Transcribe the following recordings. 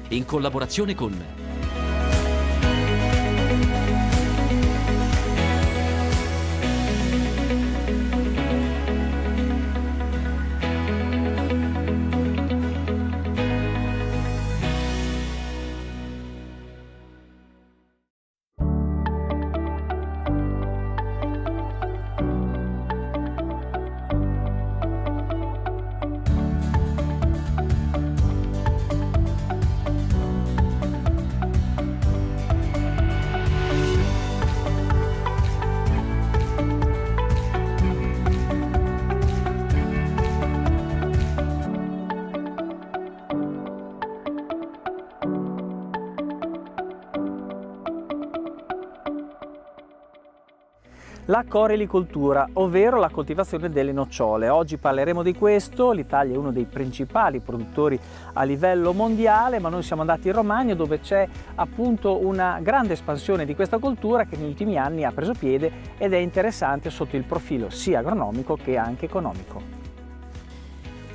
in collaborazione con la corelicoltura, ovvero la coltivazione delle nocciole. Oggi parleremo di questo. L'Italia è uno dei principali produttori a livello mondiale, ma noi siamo andati in Romagna dove c'è appunto una grande espansione di questa coltura che negli ultimi anni ha preso piede ed è interessante sotto il profilo sia agronomico che anche economico.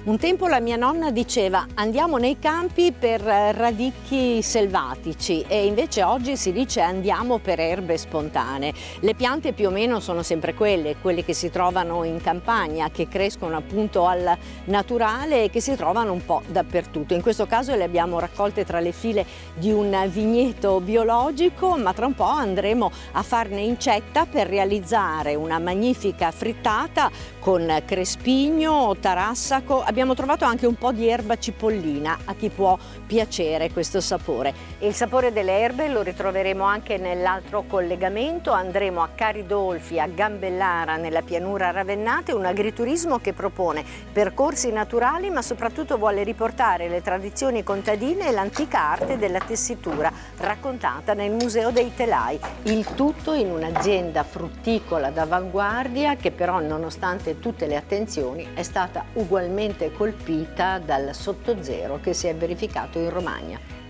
Un tempo la mia nonna diceva andiamo nei campi per radicchi selvatici e invece oggi si dice andiamo per erbe spontanee. Le piante più o meno sono sempre quelle che si trovano in campagna, che crescono appunto al naturale e che si trovano un po' dappertutto. In questo caso le abbiamo raccolte tra le file di un vigneto biologico, ma tra un po' andremo a farne incetta per realizzare una magnifica frittata con crespigno, tarassaco. Abbiamo trovato anche un po' di erba cipollina, a chi può piacere questo sapore. E il sapore delle erbe lo ritroveremo anche nell'altro collegamento. Andremo a Caridolfi, a Gambellara, nella pianura ravennate, un agriturismo che propone percorsi naturali ma soprattutto vuole riportare le tradizioni contadine e l'antica arte della tessitura raccontata nel Museo dei Telai. Il tutto in un'azienda frutticola d'avanguardia che però, nonostante tutte le attenzioni, è stata ugualmente colpita dal sottozero che si è verificato in Romagna.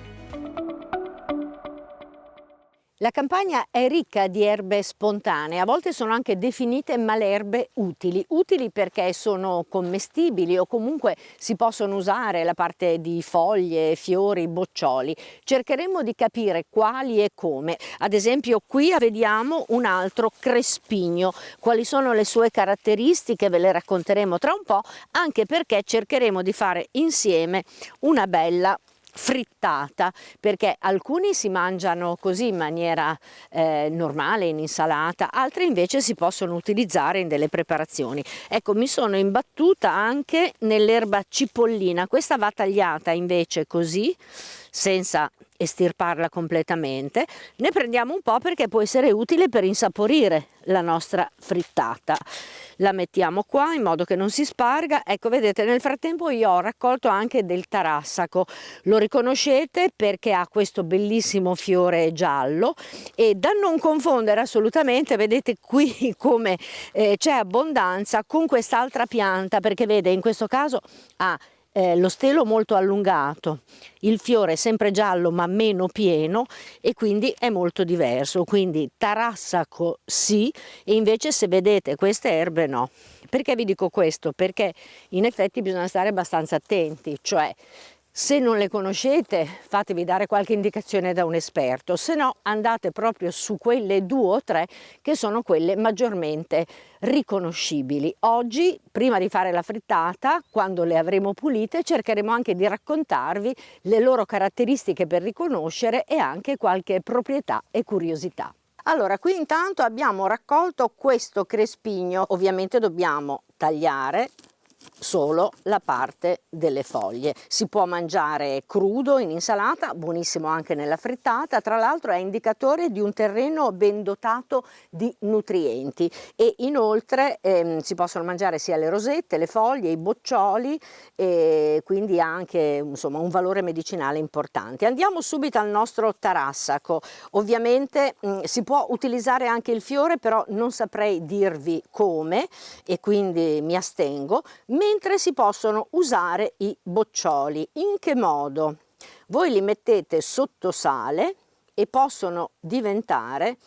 La campagna è ricca di erbe spontanee, a volte sono anche definite malerbe utili. Utili perché sono commestibili o comunque si possono usare la parte di foglie, fiori, boccioli. Cercheremo di capire quali e come. Ad esempio qui vediamo un altro crespigno. Quali sono le sue caratteristiche ve le racconteremo tra un po', anche perché cercheremo di fare insieme una bella frittata, perché alcuni si mangiano così in maniera normale, in insalata, altri invece si possono utilizzare in delle preparazioni. Ecco, mi sono imbattuta anche nell'erba cipollina. Questa va tagliata invece così, senza estirparla completamente. Ne prendiamo un po' perché può essere utile per insaporire la nostra frittata. La mettiamo qua in modo che non si sparga. Ecco, vedete, nel frattempo io ho raccolto anche del tarassaco. Lo riconoscete perché ha questo bellissimo fiore giallo e da non confondere assolutamente, vedete qui come c'è abbondanza con quest'altra pianta, perché vede, in questo caso ha lo stelo molto allungato, il fiore è sempre giallo ma meno pieno e quindi è molto diverso. Quindi tarassaco sì, e invece se vedete queste erbe no. Perché vi dico questo? Perché in effetti bisogna stare abbastanza attenti, cioè se non le conoscete fatevi dare qualche indicazione da un esperto, se no andate proprio su quelle 2 o 3 che sono quelle maggiormente riconoscibili. Oggi, prima di fare la frittata, quando le avremo pulite, cercheremo anche di raccontarvi le loro caratteristiche per riconoscere e anche qualche proprietà e curiosità. Allora, qui intanto abbiamo raccolto questo crespigno, ovviamente dobbiamo tagliare solo la parte delle foglie. Si può mangiare crudo in insalata, buonissimo anche nella frittata, tra l'altro è indicatore di un terreno ben dotato di nutrienti e inoltre si possono mangiare sia le rosette, le foglie, i boccioli e quindi ha anche insomma un valore medicinale importante. Andiamo subito al nostro tarassaco. Ovviamente si può utilizzare anche il fiore, però non saprei dirvi come e quindi mi astengo, mentre si possono usare i boccioli. In che modo? Voi li mettete sotto sale e possono diventare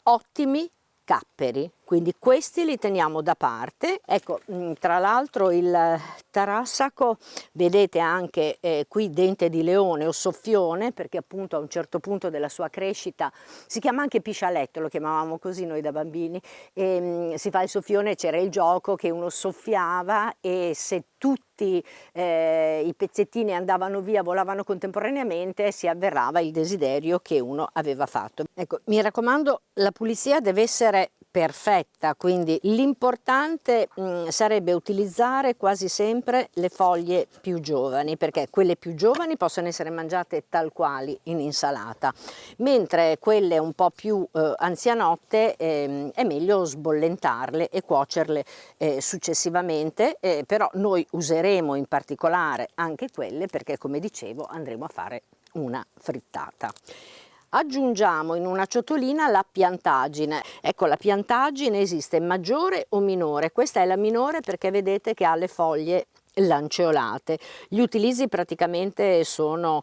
ottimi capperi. quindi questi li teniamo da parte. Ecco, tra l'altro il tarassaco, vedete anche qui dente di leone o soffione, perché appunto a un certo punto della sua crescita si chiama anche piscialetto, lo chiamavamo così noi da bambini, e, si fa il soffione, c'era il gioco che uno soffiava e se tutti i pezzettini andavano via, volavano contemporaneamente, si avverava il desiderio che uno aveva fatto. Ecco, mi raccomando, la pulizia deve essere perfetta, quindi l'importante sarebbe utilizzare quasi sempre le foglie più giovani, perché quelle più giovani possono essere mangiate tal quali in insalata, mentre quelle un po' più anzianotte è meglio sbollentarle e cuocerle successivamente, però noi useremo in particolare anche quelle perché, come dicevo, andremo a fare una frittata. Aggiungiamo in una ciotolina la piantagine. Ecco, la piantagine esiste maggiore o minore. Questa è la minore perché vedete che ha le foglie lanceolate. Gli utilizzi praticamente sono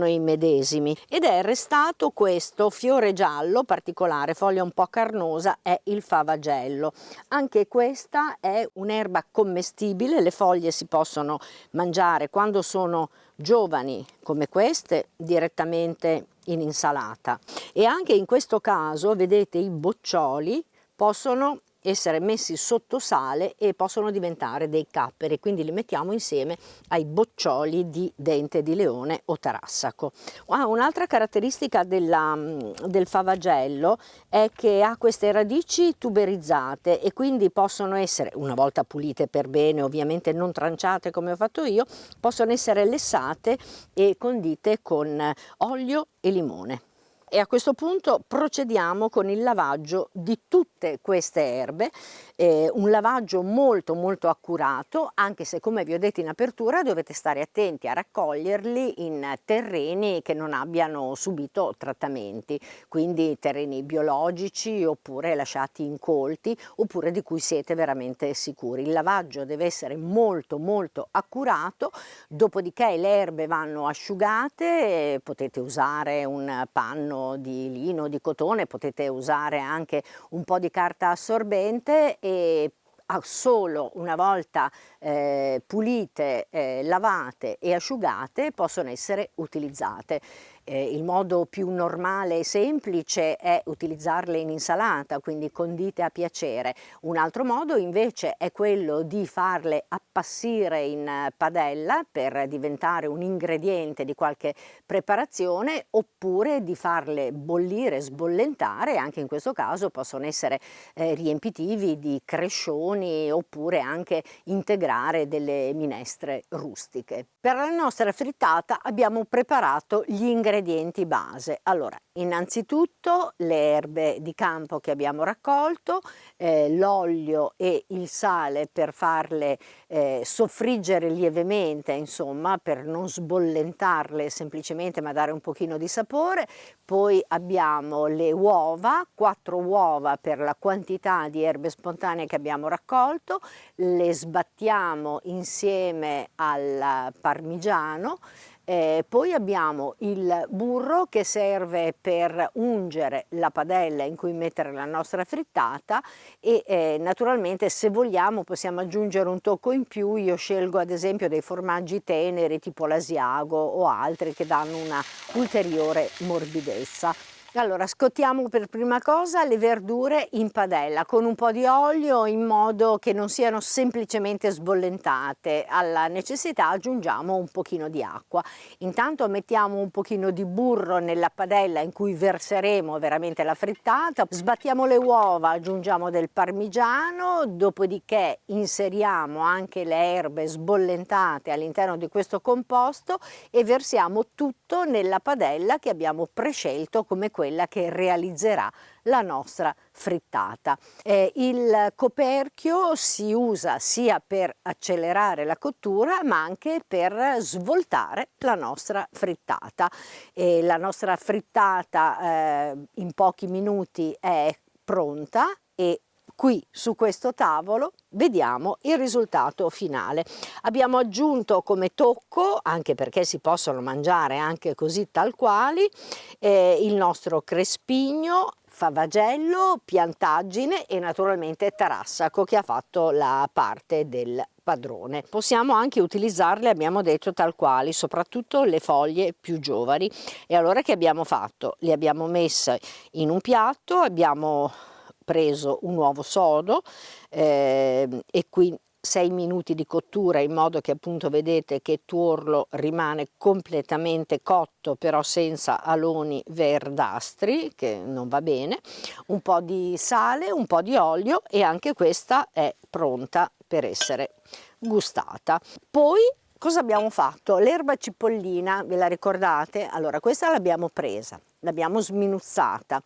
i medesimi ed è restato questo fiore giallo particolare, foglia un po' carnosa, è il favagello. Anche questa è un'erba commestibile, le foglie si possono mangiare quando sono giovani come queste direttamente in insalata, e anche in questo caso vedete i boccioli possono essere messi sotto sale e possono diventare dei capperi, quindi li mettiamo insieme ai boccioli di dente di leone o tarassaco. Un'altra caratteristica del favagello è che ha queste radici tuberizzate e quindi possono essere, una volta pulite per bene, ovviamente non tranciate come ho fatto io, possono essere lessate e condite con olio e limone. E a questo punto procediamo con il lavaggio di tutte queste erbe, un lavaggio molto accurato, anche se, come vi ho detto in apertura, dovete stare attenti a raccoglierli in terreni che non abbiano subito trattamenti, quindi terreni biologici oppure lasciati incolti oppure di cui siete veramente sicuri. Il lavaggio deve essere molto accurato, dopodiché le erbe vanno asciugate, potete usare un panno di lino, di cotone, potete usare anche un po' di carta assorbente e solo una volta pulite, lavate e asciugate possono essere utilizzate. Il modo più normale e semplice è utilizzarle in insalata, quindi condite a piacere. Un altro modo invece è quello di farle appassire in padella per diventare un ingrediente di qualche preparazione, oppure di farle bollire, sbollentare. Anche in questo caso possono essere riempitivi di crescioni oppure anche integrare delle minestre rustiche. Per la nostra frittata abbiamo preparato gli ingredienti base. Allora, innanzitutto le erbe di campo che abbiamo raccolto, l'olio e il sale per farle soffriggere lievemente, insomma, per non sbollentarle semplicemente ma dare un pochino di sapore. Poi abbiamo le uova, 4 uova per la quantità di erbe spontanee che abbiamo raccolto, le sbattiamo insieme al parmigiano. Poi abbiamo il burro che serve per ungere la padella in cui mettere la nostra frittata e naturalmente, se vogliamo, possiamo aggiungere un tocco in più. Io scelgo ad esempio dei formaggi teneri tipo l'asiago o altri che danno una ulteriore morbidezza. Allora, scottiamo per prima cosa le verdure in padella con un po' di olio in modo che non siano semplicemente sbollentate. Alla necessità aggiungiamo un pochino di acqua. Intanto mettiamo un pochino di burro nella padella in cui verseremo veramente la frittata, sbattiamo le uova, aggiungiamo del parmigiano, dopodiché inseriamo anche le erbe sbollentate all'interno di questo composto e versiamo tutto nella padella che abbiamo prescelto come quella che realizzerà la nostra frittata. Il coperchio si usa sia per accelerare la cottura ma anche per svoltare la nostra frittata. La nostra frittata in pochi minuti è pronta e qui su questo tavolo vediamo il risultato finale. Abbiamo aggiunto come tocco, anche perché si possono mangiare anche così tal quali, il nostro crespigno Favagello, Piantaggine e naturalmente Tarassaco, che ha fatto la parte del padrone. Possiamo anche utilizzarle, abbiamo detto, tal quali, soprattutto le foglie più giovani. E allora che abbiamo fatto? Le abbiamo messe in un piatto, abbiamo preso un uovo sodo e qui 6 minuti di cottura, in modo che appunto vedete che il tuorlo rimane completamente cotto, però senza aloni verdastri, che non va bene, un po' di sale, un po' di olio, e anche questa è pronta per essere gustata. Poi cosa abbiamo fatto? L'erba cipollina, ve la ricordate? Allora, questa l'abbiamo presa, l'abbiamo sminuzzata,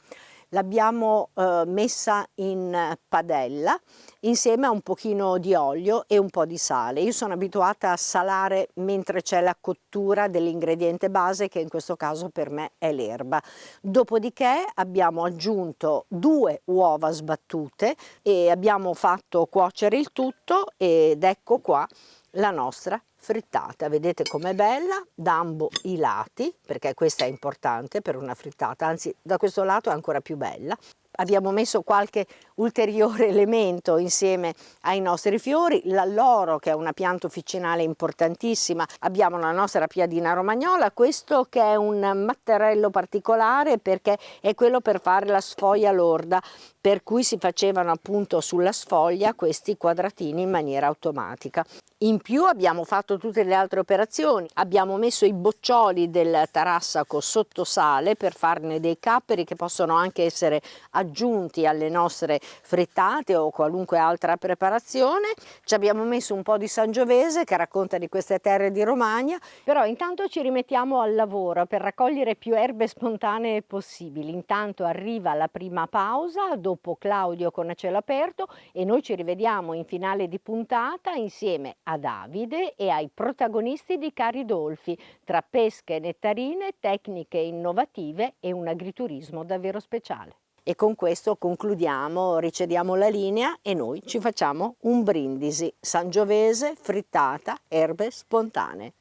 l'abbiamo messa in padella insieme a un pochino di olio e un po' di sale. Io sono abituata a salare mentre c'è la cottura dell'ingrediente base, che in questo caso per me è l'erba. Dopodiché abbiamo aggiunto 2 uova sbattute e abbiamo fatto cuocere il tutto, ed ecco qua la nostra frittata. Vedete com'è bella da ambo i lati, perché questa è importante per una frittata, anzi da questo lato è ancora più bella. Abbiamo messo qualche ulteriore elemento insieme ai nostri fiori, l'alloro, che è una pianta officinale importantissima, abbiamo la nostra piadina romagnola, questo che è un matterello particolare perché è quello per fare la sfoglia lorda, per cui si facevano appunto sulla sfoglia questi quadratini in maniera automatica. In più abbiamo fatto tutte le altre operazioni, abbiamo messo i boccioli del tarassaco sotto sale per farne dei capperi che possono anche essere aggiunti alle nostre frittate o qualunque altra preparazione. Ci abbiamo messo un po' di Sangiovese, che racconta di queste terre di Romagna, però intanto ci rimettiamo al lavoro per raccogliere più erbe spontanee possibili. Intanto arriva la prima pausa, dopo Claudio con A cielo aperto, e noi ci rivediamo in finale di puntata insieme a Davide e ai protagonisti di Caridolfi, tra pesche e nettarine, tecniche innovative e un agriturismo davvero speciale. E con questo concludiamo, ricediamo la linea e noi ci facciamo un brindisi: Sangiovese, frittata, erbe spontanee.